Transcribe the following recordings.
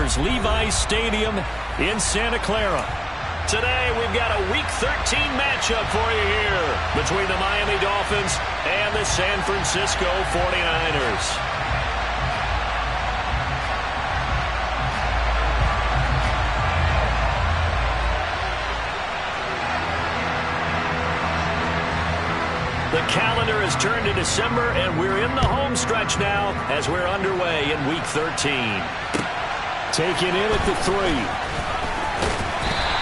Niners Levi's Stadium in Santa Clara. Today, we've got a Week 13 matchup for you here between the Miami Dolphins and the San Francisco 49ers. The calendar has turned to December, and we're in the home stretch now as we're underway in Week 13. Taken in at the 3.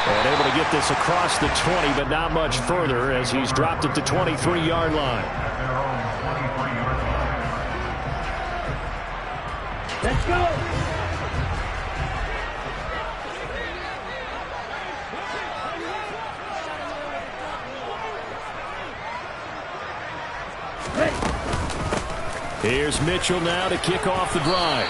And able to get this across the 20, but not much further as he's dropped at the 23-yard line. Let's go! Here's Mitchell now to kick off the drive.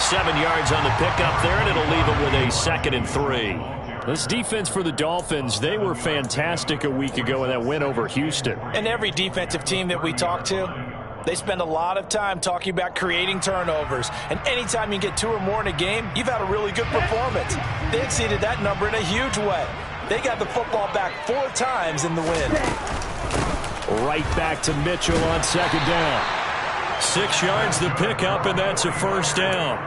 7 yards on the pickup there, and it'll leave him with a 2nd and 3. This defense for the Dolphins, they were fantastic a week ago in that win over Houston. And every defensive team that we talk to, they spend a lot of time talking about creating turnovers. And anytime you get 2 or more in a game, you've had a really good performance. They exceeded that number in a huge way. They got the football back 4 times in the win. Right back to Mitchell on 2nd down. 6 yards the pickup, and that's a 1st down.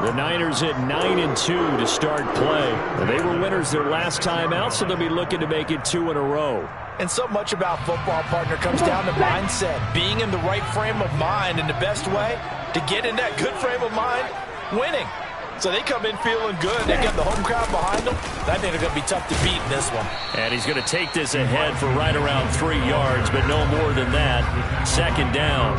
The Niners at 9-2 to start play. They were winners their last time out, so they'll be looking to make it 2 in a row. And so much about football, partner, comes down to mindset. Being in the right frame of mind, and the best way to get in that good frame of mind, winning. So they come in feeling good. They got the home crowd behind them. I think they're going to be tough to beat in this one. And he's going to take this ahead for right around 3 yards, but no more than that. 2nd down.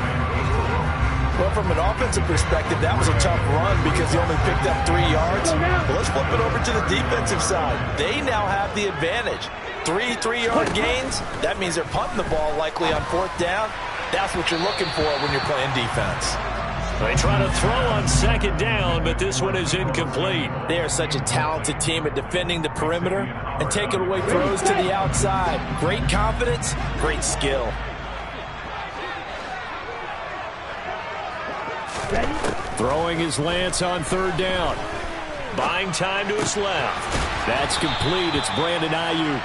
Well, from an offensive perspective, that was a tough run because he only picked up 3 yards. Well, let's flip it over to the defensive side. They now have the advantage. 3 3-yard gains. That means they're punting the ball likely on 4th down. That's what you're looking for when you're playing defense. They try to throw on 2nd down, but this one is incomplete. They are such a talented team at defending the perimeter and taking away throws to the outside. Great confidence, great skill. Throwing his Lance on 3rd down. Buying time to his left. That's complete. It's Brandon Ayuk.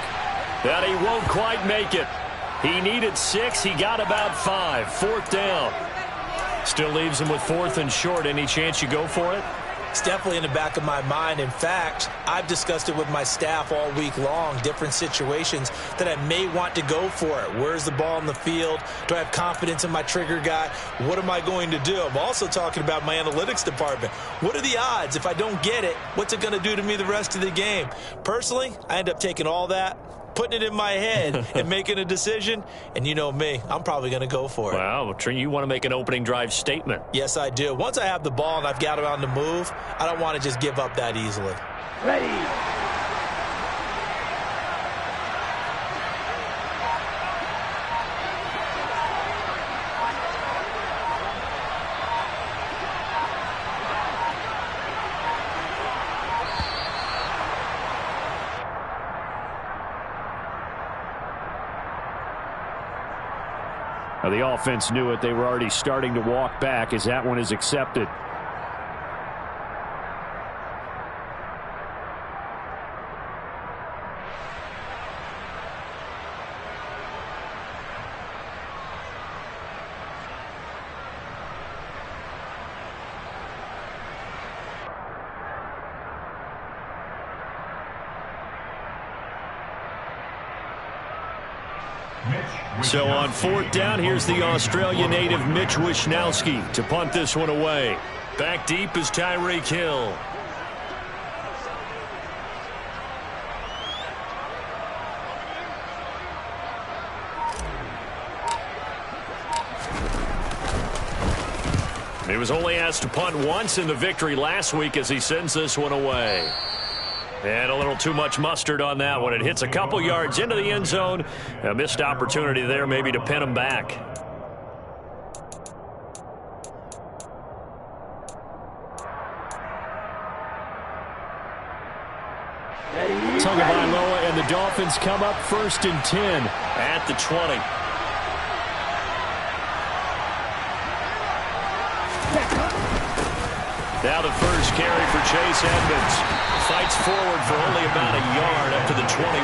But he won't quite make it. He needed 6. He got about 5. 4th down. Still leaves him with 4th and short. Any chance you go for it? It's definitely in the back of my mind. In fact, I've discussed it with my staff all week long, different situations that I may want to go for it. Where's the ball in the field? Do I have confidence in my trigger guy? What am I going to do? I'm also talking about my analytics department. What are the odds? If I don't get it, what's it going to do to me the rest of the game? Personally, I end up taking all that, putting it in my head and making a decision, and you know me, I'm probably going to go for it. Wow, you want to make an opening drive statement. Yes, I do. Once I have the ball and I've got it on the move, I don't want to just give up that easily. Ready. Now, the offense knew it. They were already starting to walk back as that one is accepted. So on 4th down, here's the Australia native Mitch Wishnowsky to punt this one away. Back deep is Tyreek Hill. He was only asked to punt once in the victory last week as he sends this one away. And a little too much mustard on that one. It hits a couple yards into the end zone. A missed opportunity there maybe to pin him back. Tagovailoa and the Dolphins come up 1st and 10 at the 20. Now the first carry for Chase Edmonds. Fights forward for only about a yard up to the 21.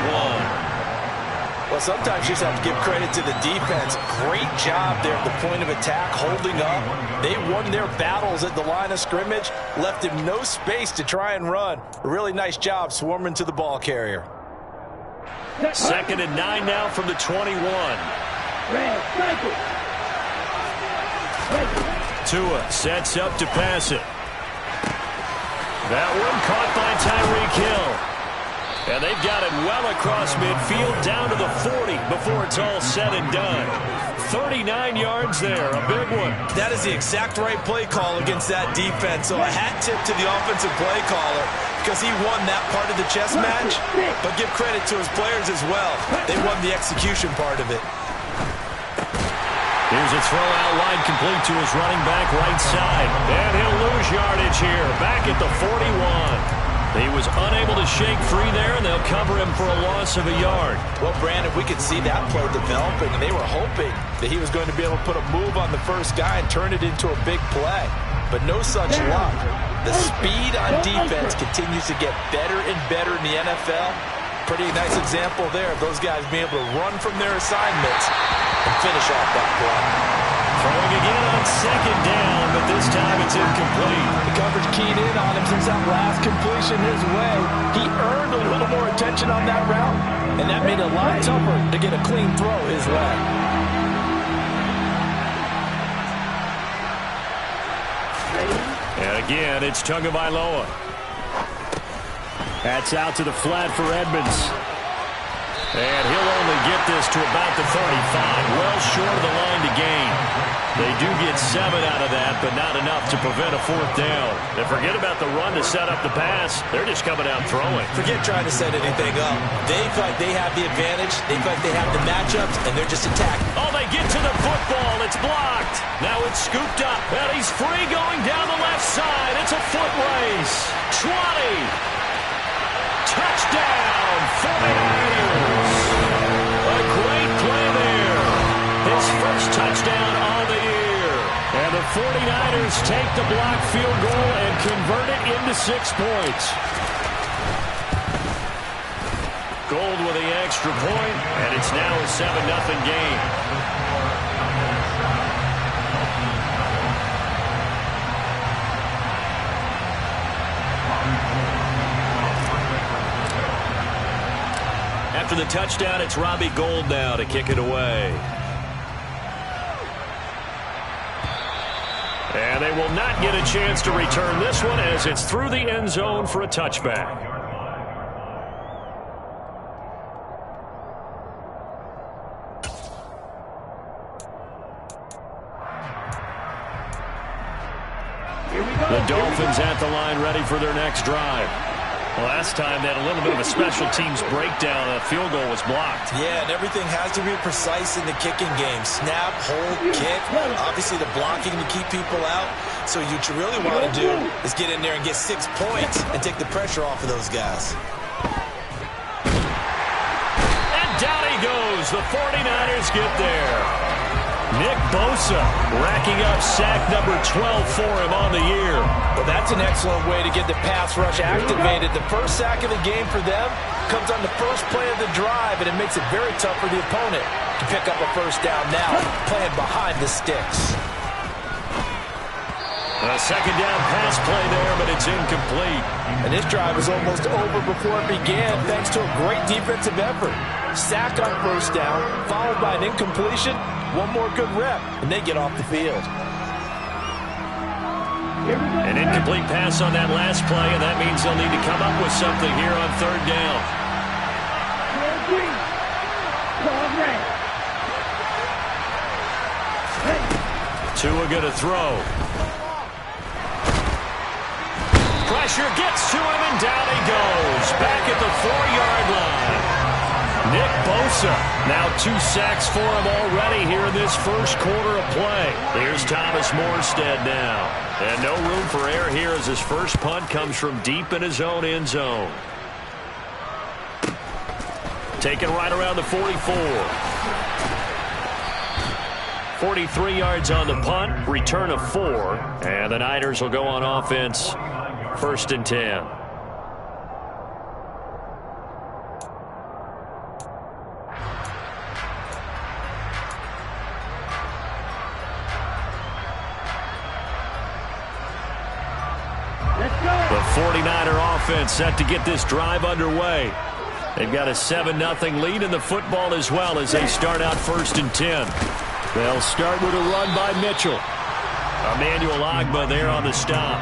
Well, sometimes you just have to give credit to the defense. Great job there at the point of attack, holding up. They won their battles at the line of scrimmage, left him no space to try and run. A really nice job swarming to the ball carrier. 2nd and 9 now from the 21. Tua sets up to pass it. That one caught by Tyreek Hill. And they've got it well across midfield down to the 40 before it's all said and done. 39 yards there, a big one. That is the exact right play call against that defense. So a hat tip to the offensive play caller because he won that part of the chess match. But give credit to his players as well. They won the execution part of it. Here's a throw out wide complete to his running back right side. And he'll lose yardage here, back at the 41. He was unable to shake free there, and they'll cover him for a loss of a yard. Well, Brandon, we could see that play developing, and they were hoping that he was going to be able to put a move on the first guy and turn it into a big play. But no such luck. The speed on defense continues to get better and better in the NFL. Pretty nice example there of those guys being able to run from their assignments and finish off that play. Throwing again on 2nd down, but this time it's incomplete. The coverage keyed in on him since that last completion his way. He earned a little more attention on that route, and that made it a lot tougher to get a clean throw his way. And again, it's Tagovailoa. That's out to the flat for Edmonds. And he'll only get this to about the 35, well short of the line to gain. They do get 7 out of that, but not enough to prevent a 4th down. And forget about the run to set up the pass. They're just coming out throwing. Forget trying to set anything up. They feel like they have the advantage. They feel like they have the matchups, and they're just attacking. Oh, they get to the football. It's blocked. Now it's scooped up. And he's free going down the left side. It's a foot race. 20. Touchdown, 49ers. A great play there. His first touchdown on the year. And the 49ers take the blocked field goal and convert it into 6 points. Gold with the extra point, and it's now a 7-0 game. After the touchdown, it's Robbie Gould now to kick it away. And they will not get a chance to return this one as it's through the end zone for a touchback. The Dolphins at the line ready for their next drive. Last time they had a little bit of a special teams breakdown. A field goal was blocked. Yeah, and everything has to be precise in the kicking game. Snap, hold, kick. Obviously the blocking to keep people out. So what you really want to do is get in there and get 6 points and take the pressure off of those guys. And down he goes. The 49ers get there. Nick Bosa racking up sack number 12 for him on the year. Well, that's an excellent way to get the pass rush activated. The first sack of the game for them comes on the first play of the drive, and it makes it very tough for the opponent to pick up a first down now, playing behind the sticks. A 2nd down pass play there, but it's incomplete. And this drive was almost over before it began thanks to a great defensive effort. Sack on first down, followed by an incompletion. One more good rep, and they get off the field. An incomplete pass on that last play, and that means they'll need to come up with something here on 3rd down. Tua gonna throw. Pressure gets to him, and down he goes. Back at the 4-yard line. Nick Bosa, now 2 sacks for him already here in this first quarter of play. Here's Thomas Morstead now. And no room for error here as his first punt comes from deep in his own end zone. Taken right around the 44. 43 yards on the punt, return of 4. And the Niners will go on offense 1st and 10. The 49er offense set to get this drive underway. They've got a 7-0 lead in the football as well as they start out 1st and 10. They'll start with a run by Mitchell. Emmanuel Ogbah there on the stop.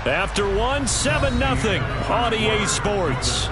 After one, 7-0 on EA Sports.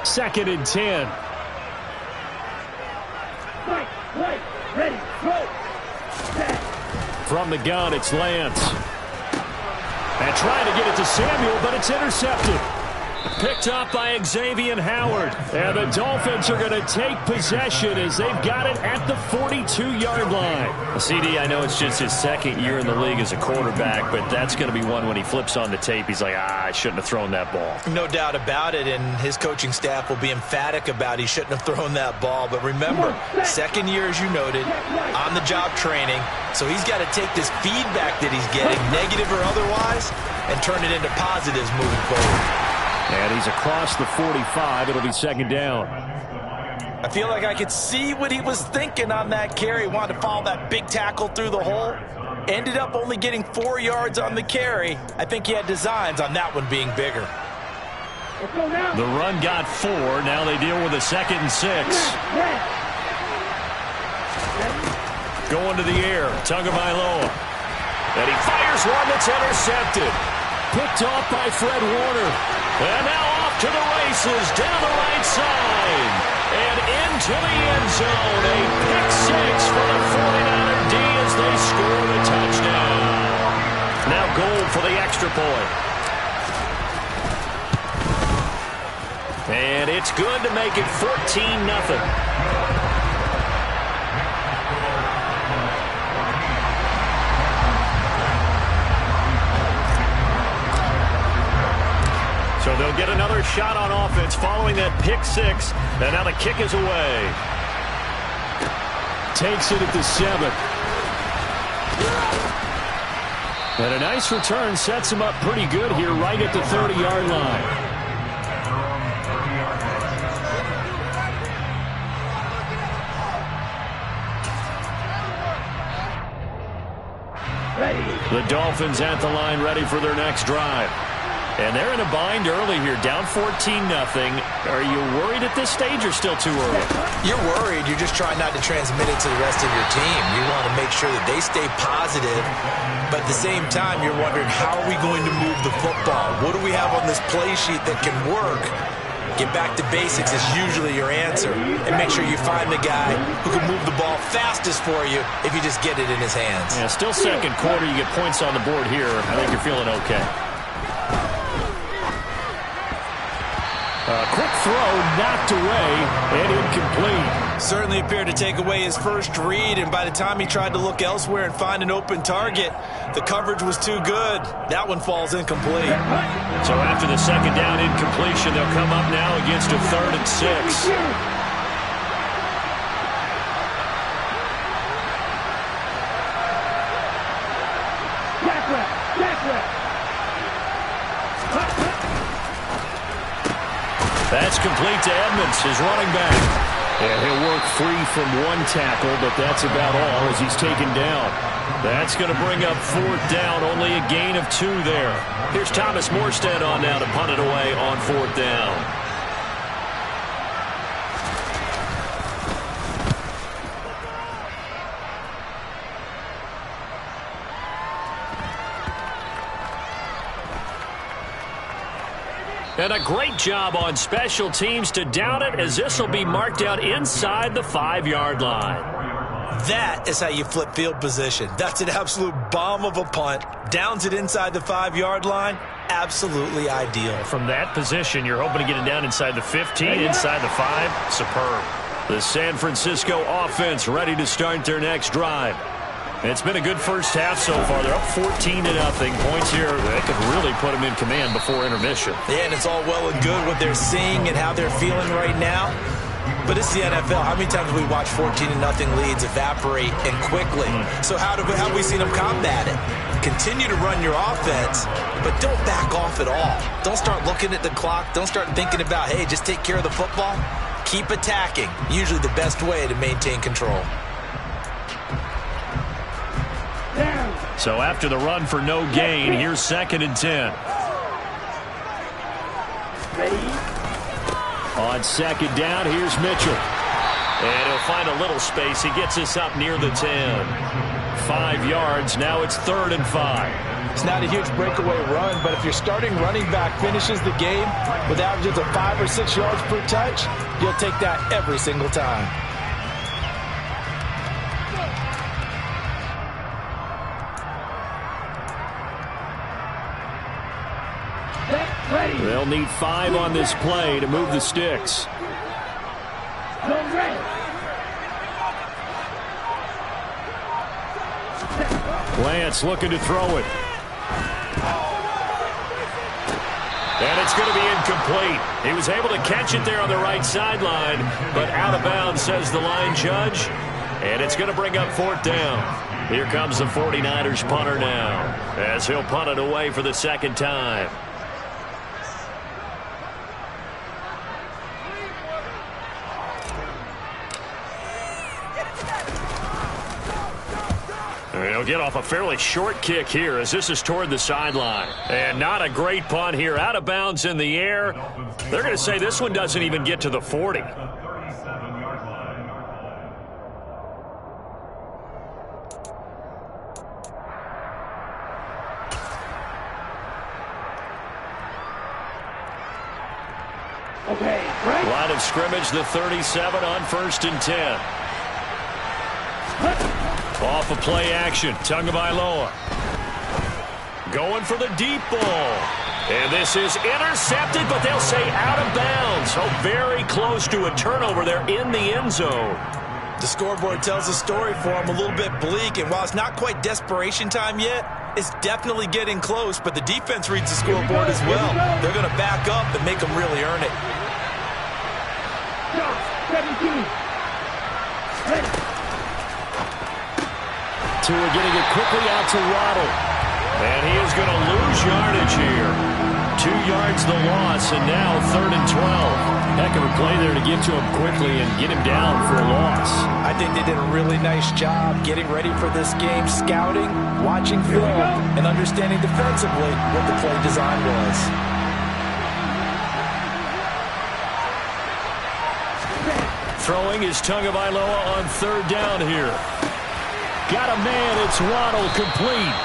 Second and 10. Ready, go. From the gun, it's Lance. And trying to get it to Samuel, but it's intercepted. Picked up by Xavier Howard. And the Dolphins are going to take possession as they've got it at the 42-yard line. CD, I know it's just his second year in the league as a quarterback, but that's going to be one when he flips on the tape. He's like, I shouldn't have thrown that ball. No doubt about it, and his coaching staff will be emphatic about he shouldn't have thrown that ball. But remember, second year, as you noted, on-the-job training. So he's got to take this feedback that he's getting, negative or otherwise, and turn it into positives moving forward. And he's across the 45. It'll be second down. I feel like I could see what he was thinking on that carry. Wanted to follow that big tackle through the hole. Ended up only getting 4 yards on the carry. I think he had designs on that one being bigger. The run got 4. Now they deal with a 2nd and 6. Going to the air. Tagovailoa. And he fires one that's intercepted. Picked off by Fred Warner. And now off to the races down the right side. And into the end zone. A pick-6 for the 49er D as they score the touchdown. Now goal for the extra point. And it's good to make it 14-0. So they'll get another shot on offense following that pick-6. And now the kick is away. Takes it at the 7. And a nice return sets him up pretty good here right at the 30-yard line. The Dolphins at the line ready for their next drive. And they're in a bind early here, down 14-0. Are you worried at this stage or still too early? You're worried. You're just trying not to transmit it to the rest of your team. You want to make sure that they stay positive, but at the same time, you're wondering, how are we going to move the football? What do we have on this play sheet that can work? Get back to basics is usually your answer. And make sure you find the guy who can move the ball fastest for you if you just get it in his hands. Yeah, still second quarter. You get points on the board here. I think you're feeling okay. A quick throw knocked away and incomplete. Certainly appeared to take away his first read, and by the time he tried to look elsewhere and find an open target, the coverage was too good. That one falls incomplete. So after the second down incompletion, they'll come up now against a 3rd and 6. complete to Edmonds, his running back. And he'll work free from one tackle, but that's about all as he's taken down. That's going to bring up 4th down, only a gain of 2 there. Here's Thomas Morstead on now to punt it away on 4th down. And a great job on special teams to down it, as this will be marked out inside the 5-yard line. That is how you flip field position. That's an absolute bomb of a punt. Downs it inside the 5-yard line. Absolutely ideal. From that position, you're hoping to get it down inside the 15, inside the 5. Superb. The San Francisco offense ready to start their next drive. It's been a good first half so far. They're up 14-0. Points here, they could really put them in command before intermission. Yeah, and it's all well and good what they're seeing and how they're feeling right now. But it's the NFL. How many times have we watched 14-0 leads evaporate and quickly? So how have we seen them combat it? Continue to run your offense, but don't back off at all. Don't start looking at the clock. Don't start thinking about, hey, just take care of the football. Keep attacking. Usually the best way to maintain control. So after the run for no gain, here's 2nd and 10. On 2nd down, here's Mitchell. And he'll find a little space. He gets us up near the 10. 5 yards. Now it's 3rd and 5. It's not a huge breakaway run, but if your starting running back finishes the game with averages of 5 or 6 yards per touch, you'll take that every single time. They'll need 5 on this play to move the sticks. Lance looking to throw it. And it's going to be incomplete. He was able to catch it there on the right sideline, but out of bounds, says the line judge. And it's going to bring up 4th down. Here comes the 49ers punter now, as he'll punt it away for the 2nd time. He'll get off a fairly short kick here as this is toward the sideline. And not a great punt here. Out of bounds in the air. They're going to say this one doesn't even get to the 40. Line of scrimmage, the 37 on 1st and 10. Off of play action, Tagovailoa. Going for the deep ball. And this is intercepted, but they'll say out of bounds. Oh, very close to a turnover there in the end zone. The scoreboard tells a story for them, a little bit bleak, and while it's not quite desperation time yet, it's definitely getting close, but the defense reads the scoreboard as well. They're going to back up and make them really earn it. 17. Tua getting it quickly out to Waddle. And he is going to lose yardage here. 2 yards the loss, and now 3rd and 12. Heck of a play there to get to him quickly and get him down for a loss. I think they did a really nice job getting ready for this game, scouting, watching film, and understanding defensively what the play design was. Throwing is Tagovailoa on 3rd down here. Got a man, it's Waddle, complete.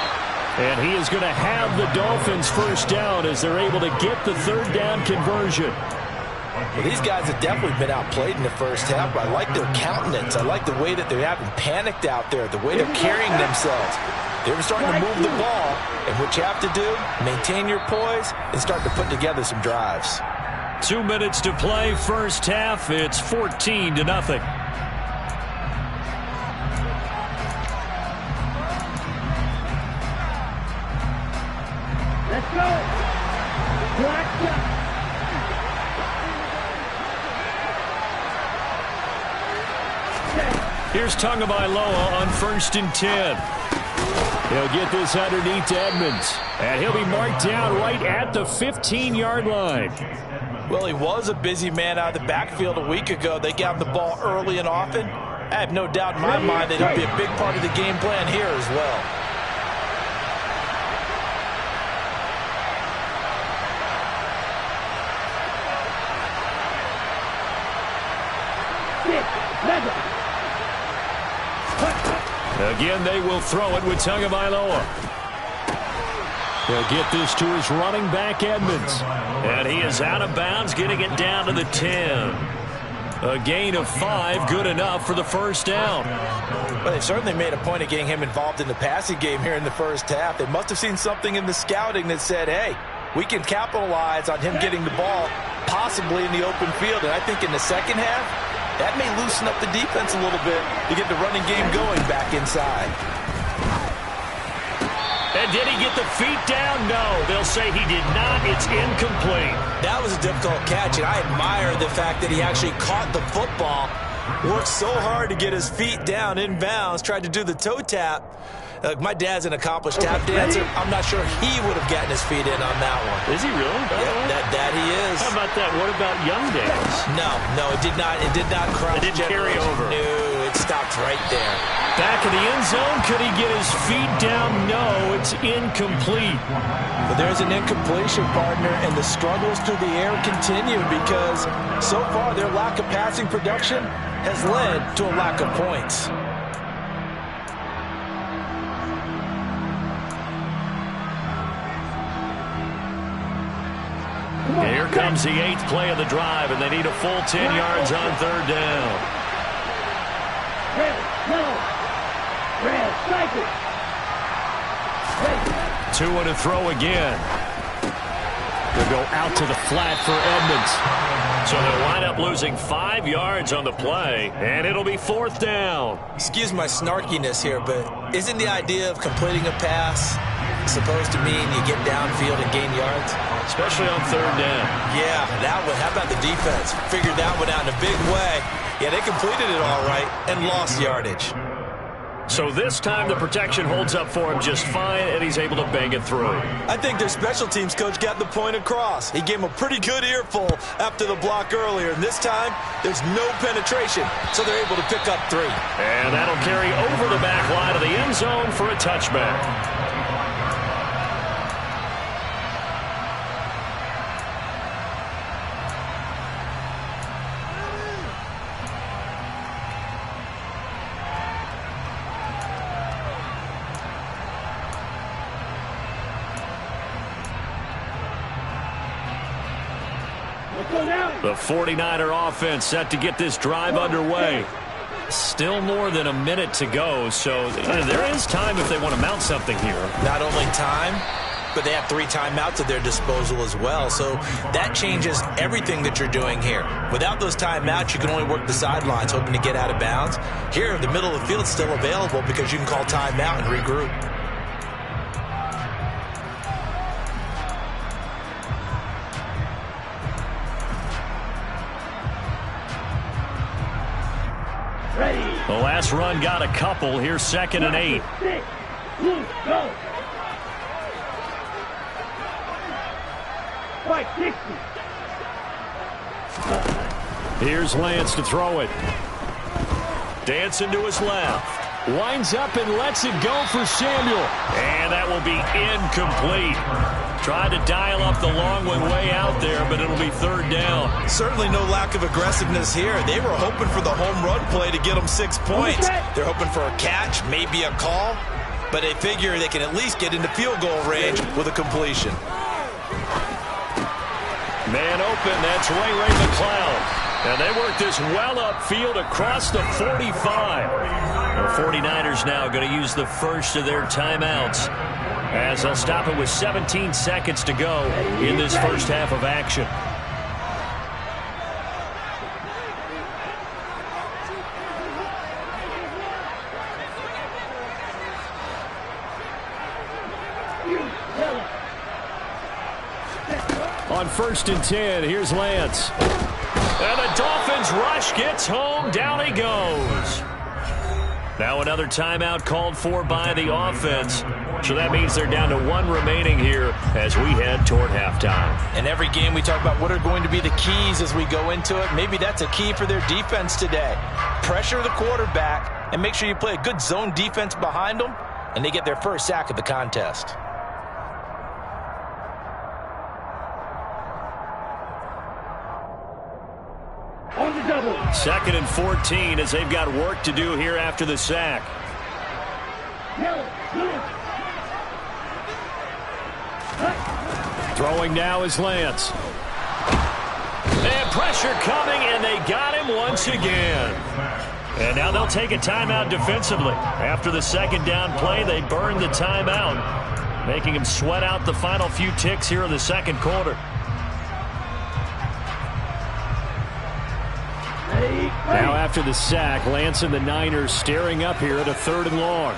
And he is going to have the Dolphins 1st down as they're able to get the 3rd down conversion. Well, these guys have definitely been outplayed in the first half, but I like their countenance. I like the way that they haven't panicked out there, the way they're carrying themselves. They're starting to move the ball, and what you have to do, maintain your poise and start to put together some drives. 2 minutes to play, first half. It's 14-0. Let's go. Here's Tagovailoa on 1st and 10. He'll get this underneath to Edmonds. And he'll be marked down right at the 15-yard line. Well, he was a busy man out of the backfield a week ago. They got him the ball early and often. I have no doubt in my mind that he'll be a big part of the game plan here as well. Again, they will throw it with Tagovailoa. He'll get this to his running back, Edmonds. And he is out of bounds, getting it down to the 10. A gain of 5, good enough for the first down. Well, they certainly made a point of getting him involved in the passing game here in the first half. They must have seen something in the scouting that said, hey, we can capitalize on him getting the ball, possibly in the open field. And I think in the second half, that may loosen up the defense a little bit to get the running game going back inside. And did he get the feet down? No, they'll say he did not. It's incomplete. That was a difficult catch, and I admire the fact that he actually caught the football, worked so hard to get his feet down in bounds, tried to do the toe tap. My dad's an accomplished tap dancer. I'm not sure he would have gotten his feet in on that one. Is he really? Yeah, that he is. How about that? What about young days? No, it did not. It did not cross. It didn't carry over. No, it stopped right there. Back in the end zone, could he get his feet down? No, it's incomplete. But there's an incompletion, partner, and the struggles through the air continue because so far their lack of passing production has led to a lack of points. Here comes the 8th play of the drive, and they need a full 10 yards on third down. Two and a throw again. They'll go out to the flat for Edmonds. So they'll wind up losing 5 yards on the play, and it'll be 4th down. Excuse my snarkiness here, but isn't the idea of completing a pass supposed to mean you get downfield and gain yards? Especially on third down. Yeah, that one. How about the defense? Figured that one out in a big way. Yeah, they completed it all right and lost yardage. So this time the protection holds up for him just fine, and he's able to bang it through. I think their special teams coach got the point across. He gave him a pretty good earful after the block earlier, and this time there's no penetration, so they're able to pick up 3. And that'll carry over the back line of the end zone for a touchback. The 49er offense set to get this drive underway. Still more than a minute to go, so there is time if they want to mount something here. Not only time, but they have 3 timeouts at their disposal as well, so that changes everything that you're doing here. Without those timeouts, you can only work the sidelines, hoping to get out of bounds. Here, the middle of the field is still available because you can call timeout and regroup. The last run got a couple. Here's 2nd and 8. Go. Fight 60. Here's Lance to throw it. Dancing to his left. Winds up and lets it go for Samuel. And that will be incomplete. Tried to dial up the long one way out there, but it'll be 3rd down. Certainly no lack of aggressiveness here. They were hoping for the home run play to get them 6 points. They're hoping for a catch, maybe a call, but they figure they can at least get into field goal range with a completion. Man open, that's Ray McCloud. And they work this well upfield across the 45. The 49ers now going to use the first of their timeouts, as they'll stop it with 17 seconds to go in this first half of action. On 1st and 10, here's Lance. And the Dolphins rush gets home. Down he goes. Now another timeout called for by the offense. So that means they're down to 1 remaining here as we head toward halftime. In every game we talk about what are going to be the keys as we go into it. Maybe that's a key for their defense today. Pressure the quarterback and make sure you play a good zone defense behind them, and they get their first sack of the contest. On the double. 2nd and 14 as they've got work to do here after the sack. Throwing now is Lance. And pressure coming, and they got him once again. And now they'll take a timeout defensively. After the 2nd down play, they burned the timeout, making him sweat out the final few ticks here in the 2nd quarter. Now after the sack, Lance and the Niners staring up here at a 3rd and long.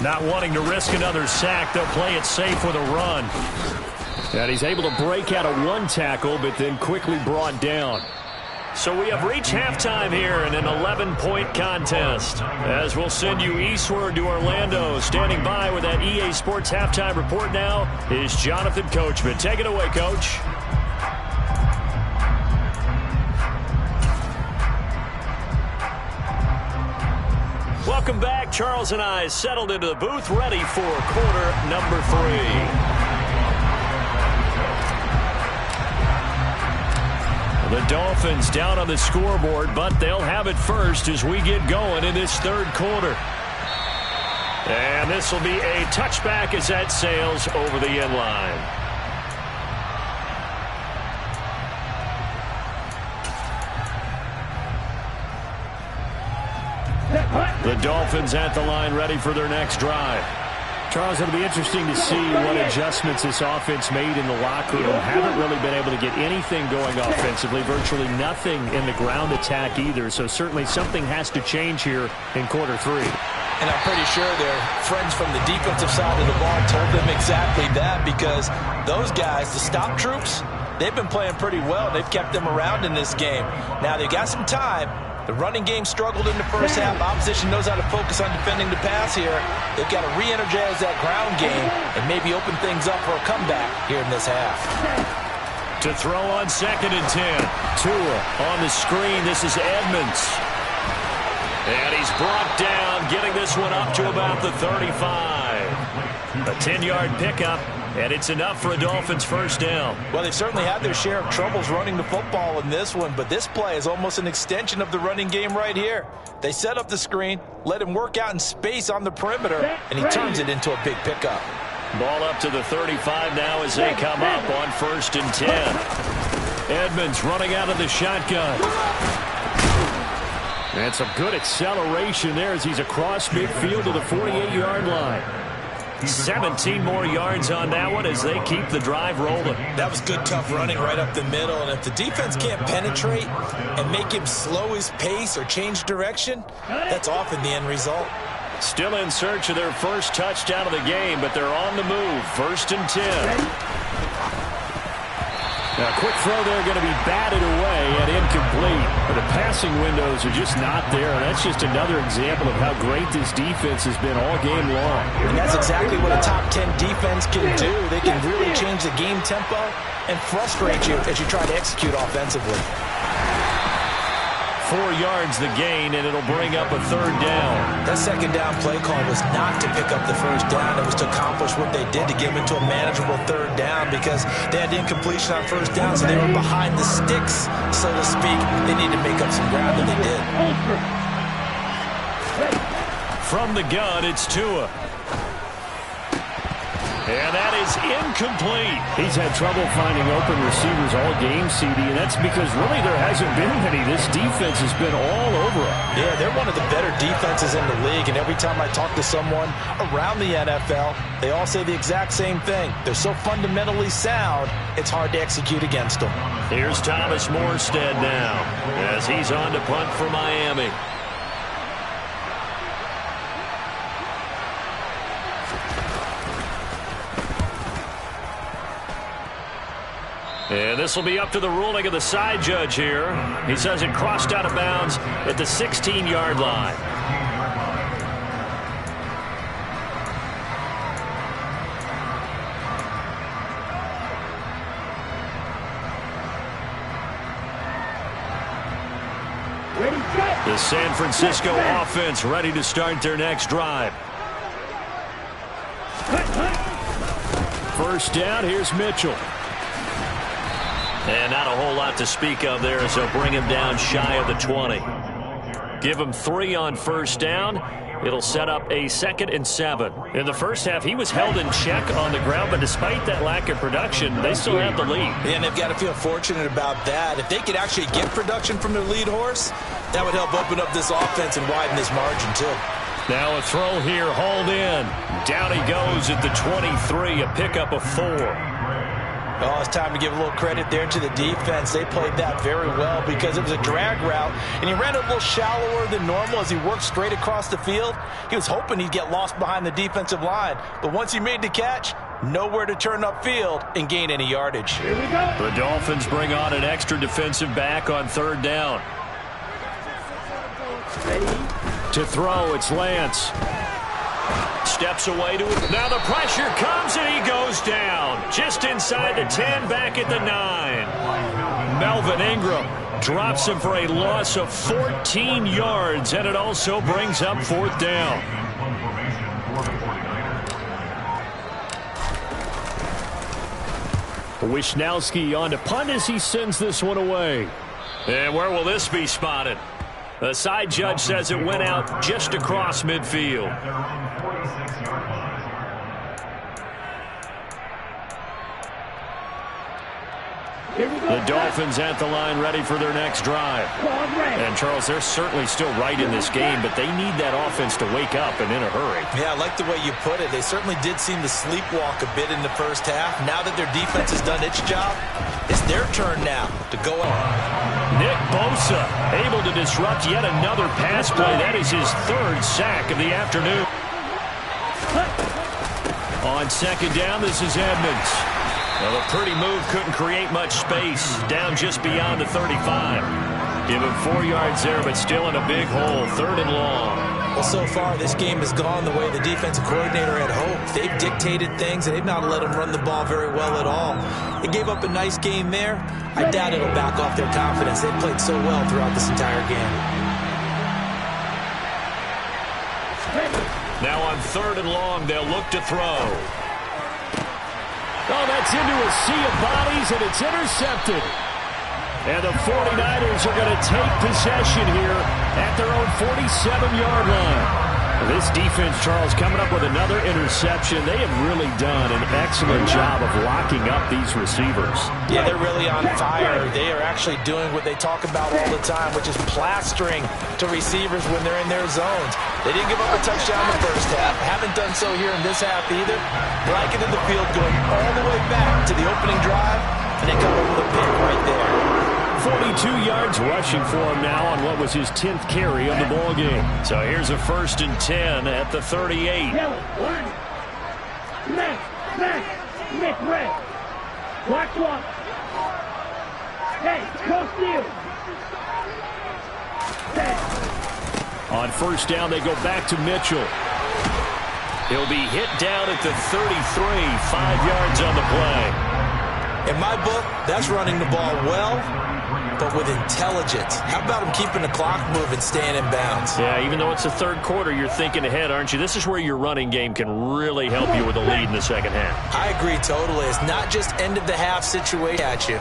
Not wanting to risk another sack, they'll play it safe with a run. And he's able to break out of 1 tackle, but then quickly brought down. So we have reached halftime here in an 11-point contest. As we'll send you eastward to Orlando. Standing by with that EA Sports halftime report now is Jonathan Coachman. Take it away, Coach. Welcome back. Charles and I settled into the booth, ready for quarter number 3. The Dolphins down on the scoreboard, but they'll have it first as we get going in this 3rd quarter. And this will be a touchback as that sails over the end line. The Dolphins at the line, ready for their next drive. Charles, it'll be interesting to see what adjustments this offense made in the locker room. Haven't really been able to get anything going offensively, virtually nothing in the ground attack either. So certainly something has to change here in quarter 3. And I'm pretty sure their friends from the defensive side of the ball told them exactly that, because those guys, the stop troops, they've been playing pretty well. They've kept them around in this game. Now they've got some time. The running game struggled in the first half. Opposition knows how to focus on defending the pass here. They've got to re-energize that ground game and maybe open things up for a comeback here in this half. To throw on 2nd and 10. Tua on the screen. This is Edmonds. And he's brought down, getting this one up to about the 35. A 10-yard pickup. And it's enough for a Dolphins first down. Well, they've certainly had their share of troubles running the football in this one, but this play is almost an extension of the running game right here. They set up the screen, let him work out in space on the perimeter, and he turns it into a big pickup. Ball up to the 35 now as they come up on 1st and 10. Edmonds running out of the shotgun. And some good acceleration there as he's across midfield to the 48-yard line. 17 more yards on that one as they keep the drive rolling. That was good, tough running right up the middle. And if the defense can't penetrate and make him slow his pace or change direction, that's often the end result. Still in search of their first touchdown of the game, but they're on the move. 1st and 10. Now, a quick throw there going to be batted away and incomplete. But the passing windows are just not there. And that's just another example of how great this defense has been all game long. And that's exactly what a top 10 defense can do. They can really change the game tempo and frustrate you as you try to execute offensively. 4 yards the gain, and it'll bring up a 3rd down. That 2nd down play call was not to pick up the 1st down. It was to accomplish what they did to get them into a manageable 3rd down, because they had incompletion on 1st down, so they were behind the sticks, so to speak. They needed to make up some ground, and they did. From the gun, it's Tua. And that is incomplete. He's had trouble finding open receivers all game, CD, and that's because really there hasn't been many. This defense has been all over them. Yeah, they're one of the better defenses in the league, and every time I talk to someone around the NFL, they all say the exact same thing. They're so fundamentally sound, it's hard to execute against them. Here's Thomas Morstead now as he's on to punt for Miami. And this will be up to the ruling of the side judge here. He says it crossed out of bounds at the 16-yard line. The San Francisco offense ready to start their next drive. First down, here's Mitchell. And not a whole lot to speak of there as they'll bring him down shy of the 20. Give him 3 on first down. It'll set up a 2nd and 7. In the first half, he was held in check on the ground, but despite that lack of production, they still have the lead. Yeah, and they've got to feel fortunate about that. If they could actually get production from their lead horse, that would help open up this offense and widen this margin, too. Now a throw here, hauled in. Down he goes at the 23, a pickup of 4. Oh, it's time to give a little credit there to the defense. They played that very well because it was a drag route, and he ran a little shallower than normal as he worked straight across the field. He was hoping he'd get lost behind the defensive line, but once he made the catch, nowhere to turn upfield and gain any yardage. Here we go. The Dolphins bring on an extra defensive back on 3rd down. To throw, it's Lance. Steps away to it. Now the pressure comes and he goes down. Just inside the 10, back at the 9. Melvin Ingram drops him for a loss of 14 yards, and it also brings up 4th down. Wisnowski on to punt as he sends this one away. And where will this be spotted? The side judge says it went out just across midfield. The Dolphins at the line ready for their next drive. And, Charles, they're certainly still right in this game, but they need that offense to wake up and in a hurry. Yeah, I like the way you put it. They certainly did seem to sleepwalk a bit in the first half. Now that their defense has done its job, it's their turn now to go on. Nick Bosa able to disrupt yet another pass play. That is his 3rd sack of the afternoon. On 2nd down, this is Edmonds. Well, a pretty move couldn't create much space. Down just beyond the 35. Give him 4 yards there, but still in a big hole. 3rd and long. Well, so far, this game has gone the way the defensive coordinator had hoped. They've dictated things, and they've not let him run the ball very well at all. They gave up a nice game there. I doubt it'll back off their confidence. They've played so well throughout this entire game. Now on 3rd and long, they'll look to throw. Oh, that's into a sea of bodies, and it's intercepted. And the 49ers are going to take possession here at their own 47-yard line. This defense, Charles, coming up with another interception. They have really done an excellent job of locking up these receivers. Yeah, they're really on fire. They are actually doing what they talk about all the time, which is plastering to receivers when they're in their zones. They didn't give up a touchdown in the first half. Haven't done so here in this half either. Blanketed the field going all the way back to the opening drive, and they come up with a pick right there. 42 yards rushing for him now on what was his 10th carry of the ball game. So here's a 1st and 10 at the 38. Nick red. Watch one. Hey, go steal. On 1st down, they go back to Mitchell. He'll be hit down at the 33, 5 yards on the play. In my book, that's running the ball well, but with intelligence. How about him keeping the clock moving, staying in bounds? Yeah, even though it's the 3rd quarter, you're thinking ahead, aren't you? This is where your running game can really help you with a lead in the 2nd half. I agree totally. It's not just end-of-the-half situation at you.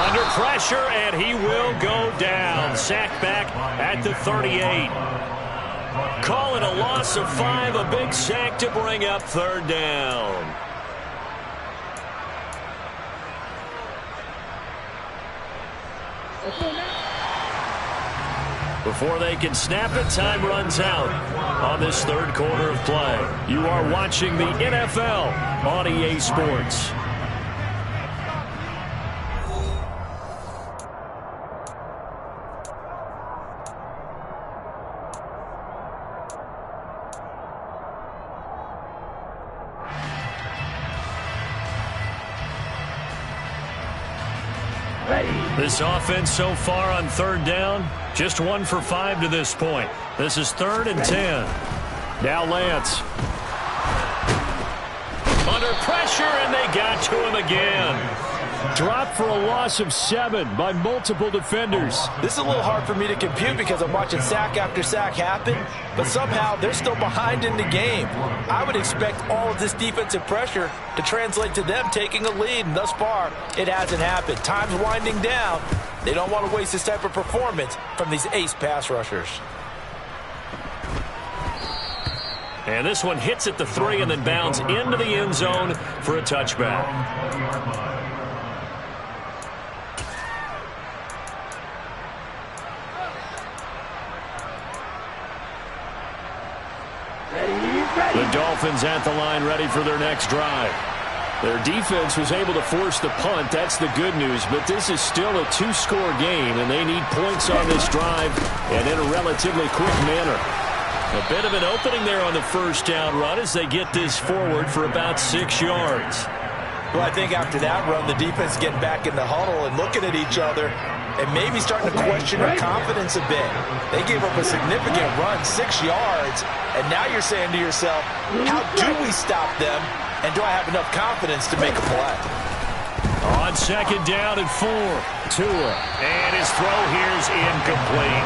Under pressure, and he will go down. Sacked back at the 38. Call it a loss of 5, a big sack to bring up 3rd down. Before they can snap it, time runs out on this 3rd quarter of play. You are watching the NFL on EA Sports. This offense so far on third down, just 1 for 5 to this point. This is 3rd and 10. Now Lance. Under pressure, and they got to him again. Dropped for a loss of 7 by multiple defenders. This is a little hard for me to compute because I'm watching sack after sack happen, but somehow they're still behind in the game. I would expect all of this defensive pressure to translate to them taking a lead, and thus far, it hasn't happened. Time's winding down. They don't want to waste this type of performance from these ace pass rushers. And this one hits at the 3 and then bounds into the end zone for a touchback. The Dolphins at the line ready for their next drive. Their defense was able to force the punt. That's the good news. But this is still a 2-score game, and they need points on this drive and in a relatively quick manner. A bit of an opening there on the first down run as they get this forward for about 6 yards. Well, I think after that run, the defense getting back in the huddle and looking at each other and maybe starting to question their confidence a bit. They gave up a significant run, 6 yards, and now you're saying to yourself, how do we stop them, and do I have enough confidence to make a play? On 2nd down and 4, Tua, and his throw here is incomplete.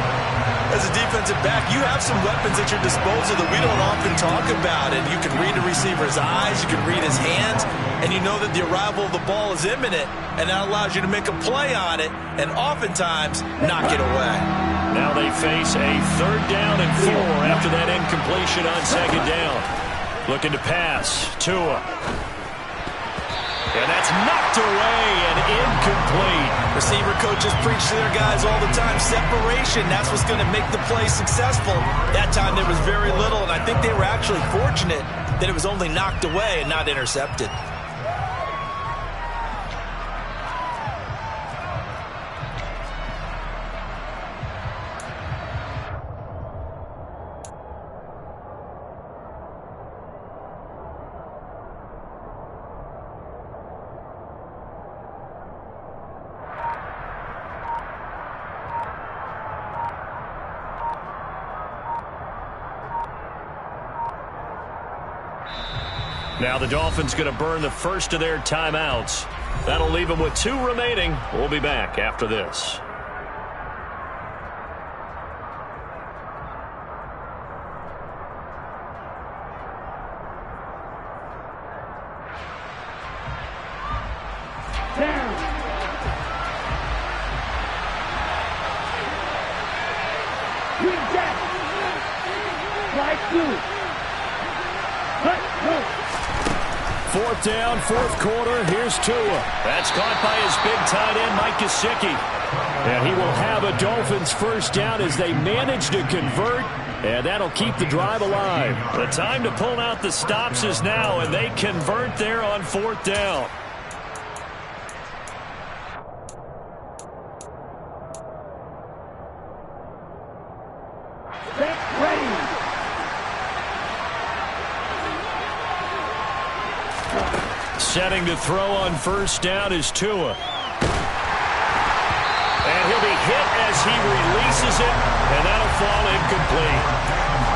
As a defensive back, you have some weapons at your disposal that we don't often talk about. And you can read the receiver's eyes, you can read his hands, and you know that the arrival of the ball is imminent, and that allows you to make a play on it and oftentimes knock it away. Now they face a 3rd down and 4 after that incompletion on 2nd down. Looking to pass, Tua. And that's knocked away and incomplete. Receiver coaches preach to their guys all the time. Separation, that's what's going to make the play successful. That time there was very little, and I think they were actually fortunate that it was only knocked away and not intercepted. Now the Dolphins going to burn the first of their timeouts. That'll leave them with 2 remaining. We'll be back after this. Fourth down, 4th quarter. Here's Tua. That's caught by his big tight end, Mike Gesicki. And he will have a Dolphins first down as they manage to convert, and that'll keep the drive alive. The time to pull out the stops is now, and they convert there on 4th down. Setting to throw on first down is Tua. And he'll be hit as he releases it, and that'll fall incomplete.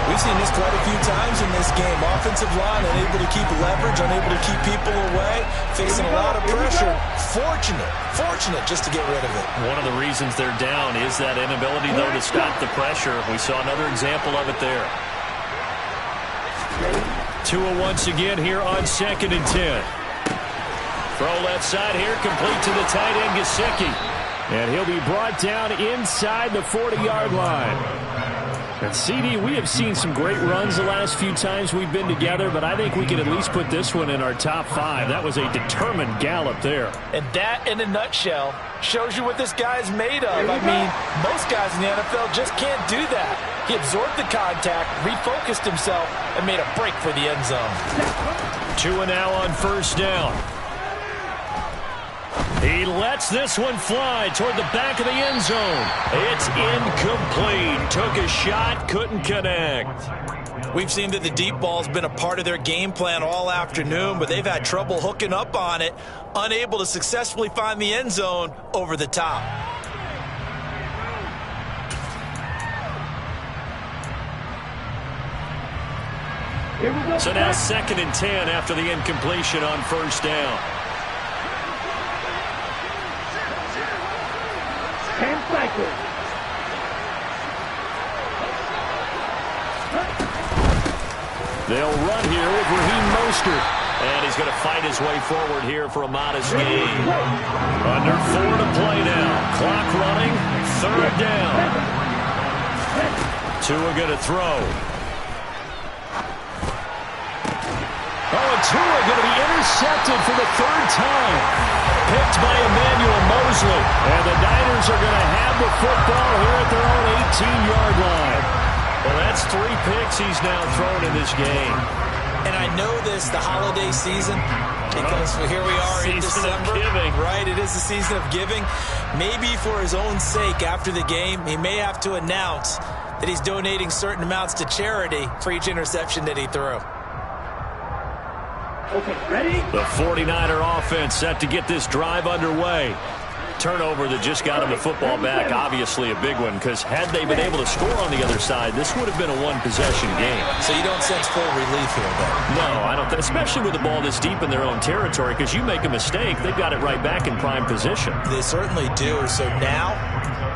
We've seen this quite a few times in this game. Offensive line unable to keep leverage, unable to keep people away, facing a lot of pressure. Fortunate just to get rid of it. One of the reasons they're down is that inability, though, to stop the pressure. We saw another example of it there. Tua once again here on 2nd and 10. Throw left side here, complete to the tight end, Gesicki. And he'll be brought down inside the 40-yard line. And CD, we have seen some great runs the last few times we've been together, but I think we can at least put this one in our top 5. That was a determined gallop there. And that, in a nutshell, shows you what this guy's made of. I mean, most guys in the NFL just can't do that. He absorbed the contact, refocused himself, and made a break for the end zone. Tua now on first down. He lets this one fly toward the back of the end zone. It's incomplete. Took a shot, couldn't connect. We've seen that the deep ball's been a part of their game plan all afternoon, but they've had trouble hooking up on it, unable to successfully find the end zone over the top. So now 2nd and 10 after the incompletion on first down. 10 cycles. They'll run here with Raheem Mostert. And he's going to fight his way forward here for a modest gain. Under 4 to play now. Clock running. 3rd down. Tua going to throw. Oh, and Tua going to be intercepted for the 3rd time. Picked by Emmanuel Mosley. And the Niners are going to have the football here at their own 18-yard line. Well, that's 3 picks he's now thrown in this game. And I know this, the holiday season, because here we are in December. Right, it is the season of giving. Maybe for his own sake after the game, he may have to announce that he's donating certain amounts to charity for each interception that he threw. Okay, ready? The 49er offense set to get this drive underway. Turnover that just got him the football back, obviously a big one, because had they been able to score on the other side, this would have been a one-possession game. So you don't sense full relief here, though? No, I don't, especially with the ball this deep in their own territory, because you make a mistake, they've got it right back in prime position. They certainly do. So now,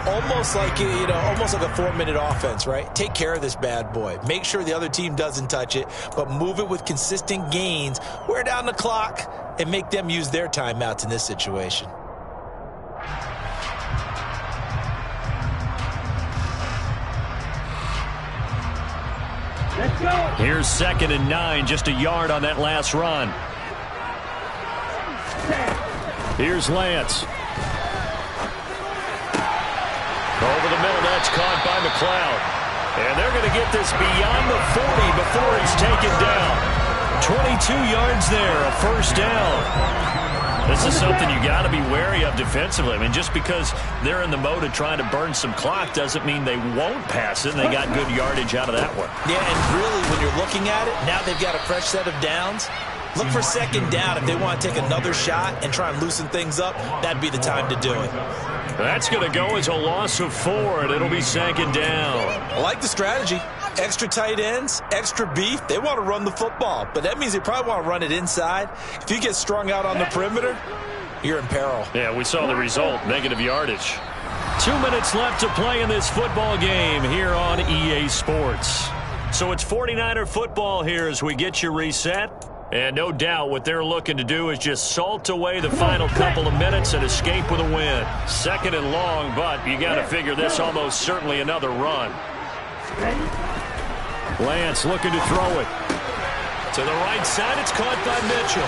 almost like, almost like a 4-minute offense, right? Take care of this bad boy. Make sure the other team doesn't touch it, but move it with consistent gains, wear down the clock, and make them use their timeouts in this situation. Let's go. Here's 2nd and 9, just a yard on that last run. Here's Lance. Over the middle, that's caught by McLeod. And they're going to get this beyond the 40 before he's taken down. 22 yards there, a 1st down. This is something you got to be wary of defensively. I mean, just because they're in the mode of trying to burn some clock doesn't mean they won't pass it, and they got good yardage out of that one. Yeah, and really, when you're looking at it, now they've got a fresh set of downs. Look for 2nd down. If they want to take another shot and try and loosen things up, that'd be the time to do it. That's going to go as a loss of 4, and it'll be 2nd down. I like the strategy. Extra tight ends, extra beef. They want to run the football, but that means they probably want to run it inside. If you get strung out on the perimeter, you're in peril. Yeah, we saw the result, negative yardage. 2 minutes left to play in this football game here on EA Sports. So it's 49er football here as we get you reset. And no doubt what they're looking to do is just salt away the final couple of minutes and escape with a win. 2nd and long, but you got to figure this almost certainly another run. Lance looking to throw it. To the right side, it's caught by Mitchell.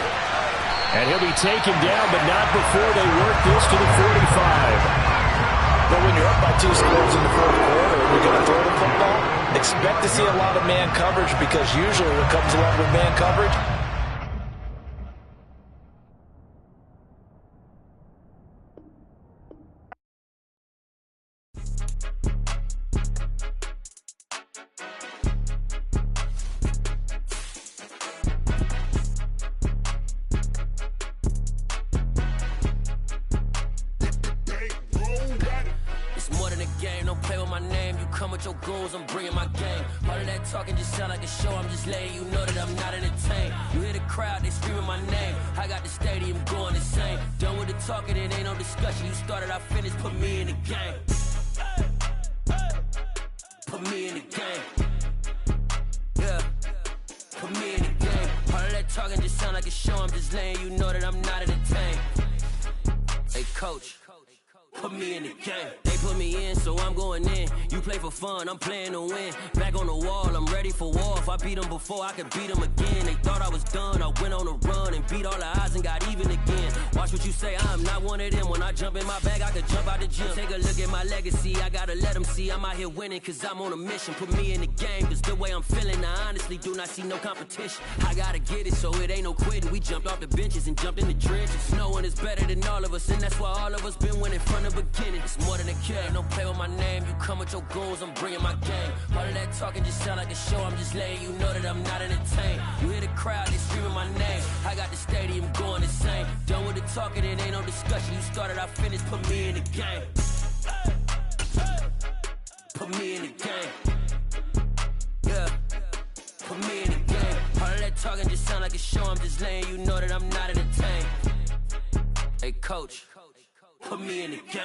And he'll be taken down, but not before they work this to the 45. But when you're up by 2 scores in the 4th quarter and you're going to throw the football, expect to see a lot of man coverage, because usually what comes along with man coverage, your goals, I'm bringing my game. All of that talking just sound like a show. I'm just letting you know that I'm not entertained. You hear the crowd, they screaming my name. I got the stadium going insane. Done with the talking, it ain't no discussion. You started, I finished, put me in the game. Put me in the game. Yeah. Put me in the game. All of that talking just sound like a show. I'm just letting you know that I'm not entertained. Hey, coach. Put me in the game. They put me in, so I'm going in. You play for fun, I'm playing to win. Back on the wall, I'm ready for war. If I beat them before, I could beat them again. They thought I was done, I went on a run and beat all the odds and got even again. Watch what you say, I'm not one of them. When I jump in my bag, I could jump out the gym. Take a look at my legacy, I gotta let them see I'm out here winning, cause I'm on a mission. Put me in the game, cause the way I'm feeling, I honestly do not see no competition. I gotta get it, so it ain't no quitting. We jumped off the benches and jumped in the trenches. No one is better than all of us, and that's why all of us been winning from the beginning. It's more than a game, don't play with my name. You come with your goons, I'm bringing my game. All of that talking just sound like a show, I'm just letting you know that I'm not entertained. You hear the crowd, they screaming my name. I got the stadium going insane. Done with the talking, it ain't no discussion. You started, I finished, put me in the game. Put me in the game. Yeah, put me in the game. All of that talking just sound like a show, I'm just letting you know that I'm not entertained. Hey coach, put me in the game.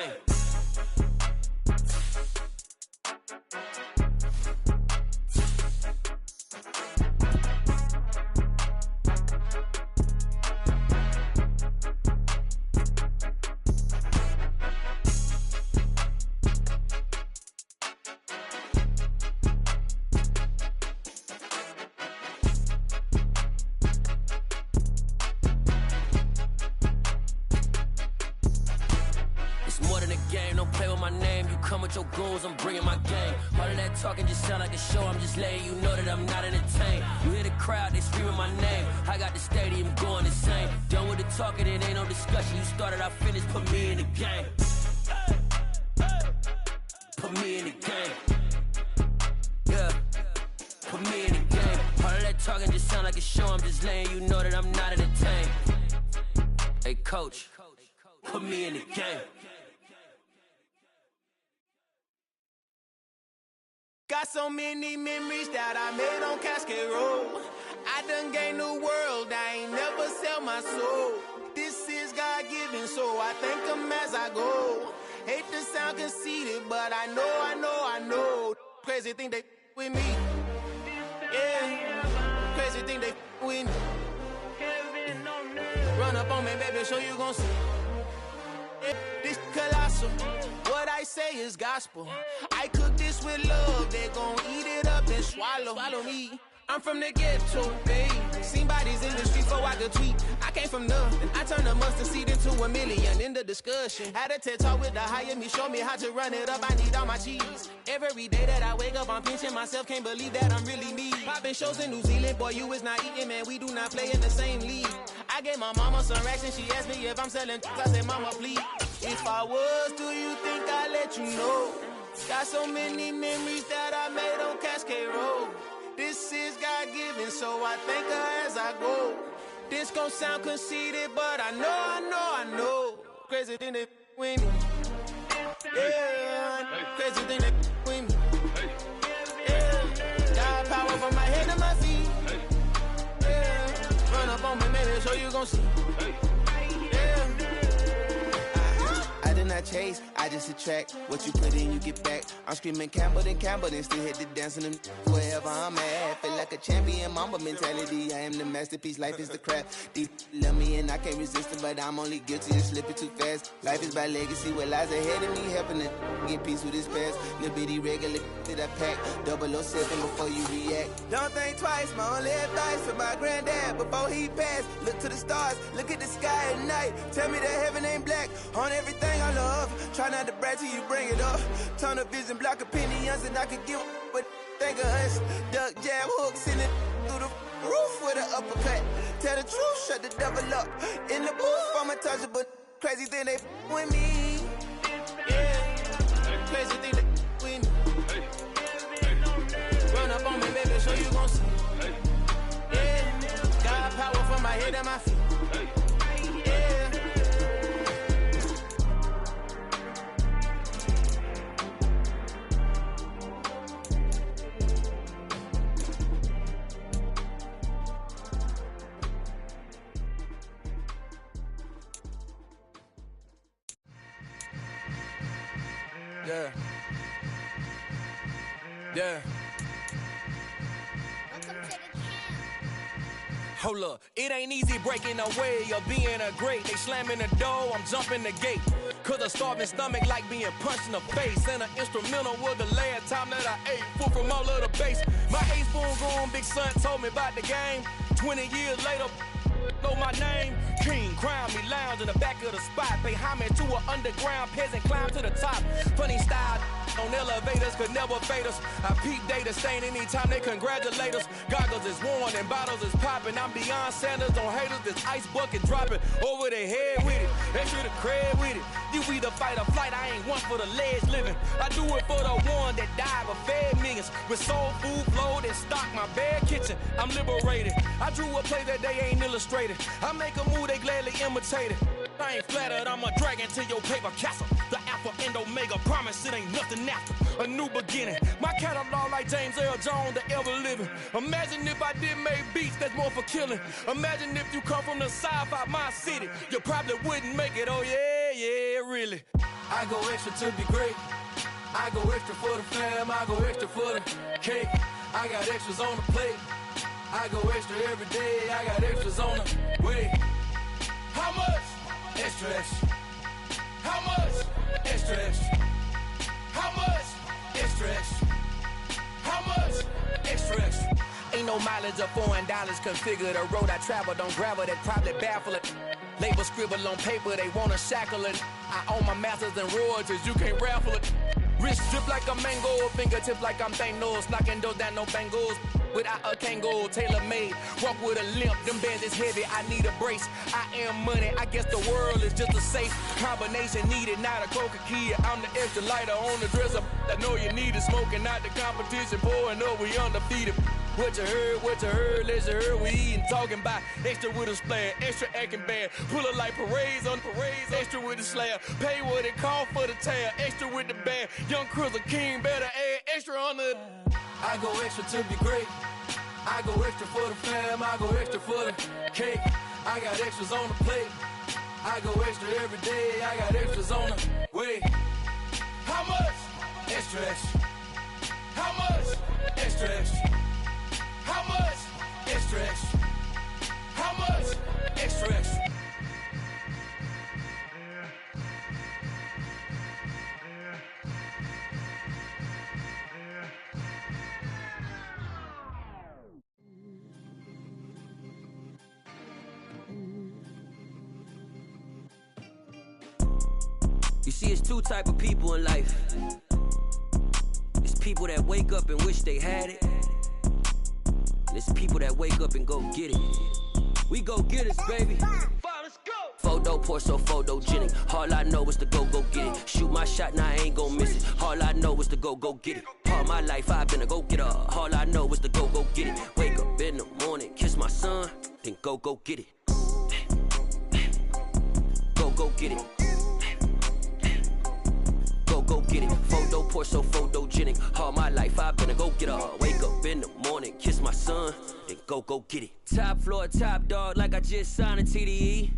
Your goons, I'm bringing my game. All of that talking just sound like a show, I'm just letting you know that I'm not entertained. You hear the crowd, they screaming my name. I got the stadium going insane. Done with the talking, it ain't no discussion. You started, I finished, put me in the game. Put me in the game. Yeah, put me in the game. All of that talking just sound like a show, I'm just letting you know that I'm not entertained. Hey coach, put me in the game. Got so many memories that I made on Cascade Road. I done gained the world, I ain't never sell my soul. This is God-given, so I thank him as I go. Hate to sound conceited, but I know. Crazy thing they with me. Yeah, crazy thing they with me. Run up on me, baby, so you gon' see. This colossal, what I say is gospel. I cook this with love, they gon' eat it up and swallow me. I'm from the ghetto, babe. Seen bodies in the streets before I could tweet. I came from nothing. I turned a mustard seed into a million in the discussion. Had a TED talk with the higher me, show me how to run it up. I need all my cheese. Every day that I wake up, I'm pinching myself. Can't believe that I'm really me. Popping shows in New Zealand, boy, you is not eating, man. We do not play in the same league. I gave my mama some racks and she asked me if I'm selling. I said, mama, please. If I was, do you think I'd let you know? Got so many memories that I made on Cascade Road. This is God-given, so I thank her as I go. This gon' sound conceited, but I know. Crazy thing they with me. Yeah, crazy thing they with me. Yeah, got power from my head to my feet. Yeah, run up on me, maybe, so you gon' see. I did not chase, I just attract. What you put in, you get back. I'm screaming Campbell, then still hit the dance and them wherever I'm at. Feel like a champion, mamba mentality. I am the masterpiece, life is the crap. These love me and I can't resist it, but I'm only guilty of slipping too fast. Life is by legacy, what lies ahead of me, helping to get peace with this past. Little bitty regular that I pack, 007 before you react. Don't think twice, my only advice for my granddad before he passed. Look to the stars, look at the sky at night. Tell me that heaven ain't black on everything I love. Try not to brag till you bring it up. Tunnel vision, block opinions, and I could give what think of us. Duck jab hooks in it through the roof with an uppercut. Tell the truth, shut the devil up. In the booth, I'm untouchable. Crazy thing they with me. Yeah, crazy thing they with me. Run up on me, baby, so you gon' see. Yeah, got power from my head and my feet. Yeah. Hold up, it ain't easy breaking away or being a great. They slamming the door, I'm jumping the gate. Cause a starving stomach like being punched in the face. And an instrumental was the last time that I ate food from all of the base. My 8-spoon grown big son told me about the game. 20 years later, know my name. King, crown me, lounge in the back of the spot. Pay homage to an underground peasant, climb to the top. Funny style on elevators could never fade us. I peep data stain anytime they congratulate us. Goggles is worn and bottles is popping. I'm Deion Sanders on haters, this ice bucket dropping over their head with it. Extra the cred with it. You either fight or flight, I ain't one for the ledge living. I do it for the one that died but fed millions. With soul food flowed and stocked my bare kitchen. I'm liberated. I drew a play that they ain't illustrated. I make a move, they gladly imitate it. I ain't flattered, I'm a dragon to your paper castle. The Alpha and Omega, promise it ain't nothing after. A new beginning. My catalog like James Earl Jones, the ever living. Imagine if I did make beats that's more for killing. Imagine if you come from the south out my city. You probably wouldn't make it, oh yeah, really. I go extra to be great. I go extra for the fam, I go extra for the cake. I got extras on the plate. I go extra every day, I got extras on the way. How much? Extra, extra. How much? Extra, extra. How much? Extra, extra. How much? Extra, extra. Ain't no mileage or $4 configure the road I travel. Don't gravel that probably baffle it. Label scribble on paper, they wanna shackle it. I own my masters and royalties, you can't raffle it. Wrist drip like a mango, fingertips like I'm Thanos. Knocking those down, no bangles. Without a Kango, tailor-made. Walk with a limp, them bands is heavy, I need a brace. I am money, I guess the world is just a safe combination needed, not a coca-key. I'm the extra lighter on the dresser. I know you need it, smoking out the competition, pouring up, we undefeated. What you heard, let's hear we eatin', talking about extra with a splash, extra acting bad, pull it like parades on parades, extra with the slab, pay what it cost for the tab, extra with the band, young Chris a king, better add extra on the. I go extra to be great, I go extra for the fam, I go extra for the cake, I got extras on the plate, I go extra every day, I got extras on the way. How much? Extra, extra. How much? Extra, extra. How much? Extra, extra. How much? Extra, extra. You see, it's two type of people in life. It's people that wake up and wish they had it. And it's people that wake up and go get it. We go get it, baby. Let's go. Photo poor, so photogenic. All I know is to go get it. Shoot my shot, now I ain't gon' miss it. All I know is to go get it. All my life I've been a go-getter. All I know is to go get it. Wake up in the morning, kiss my son, then go get it. Go get it. Go get it. Photo poor, so photogenic. All my life I've been a go-getter. Wake up in the morning, kiss my son, then go get it. Top floor, top dog, like I just signed a TDE.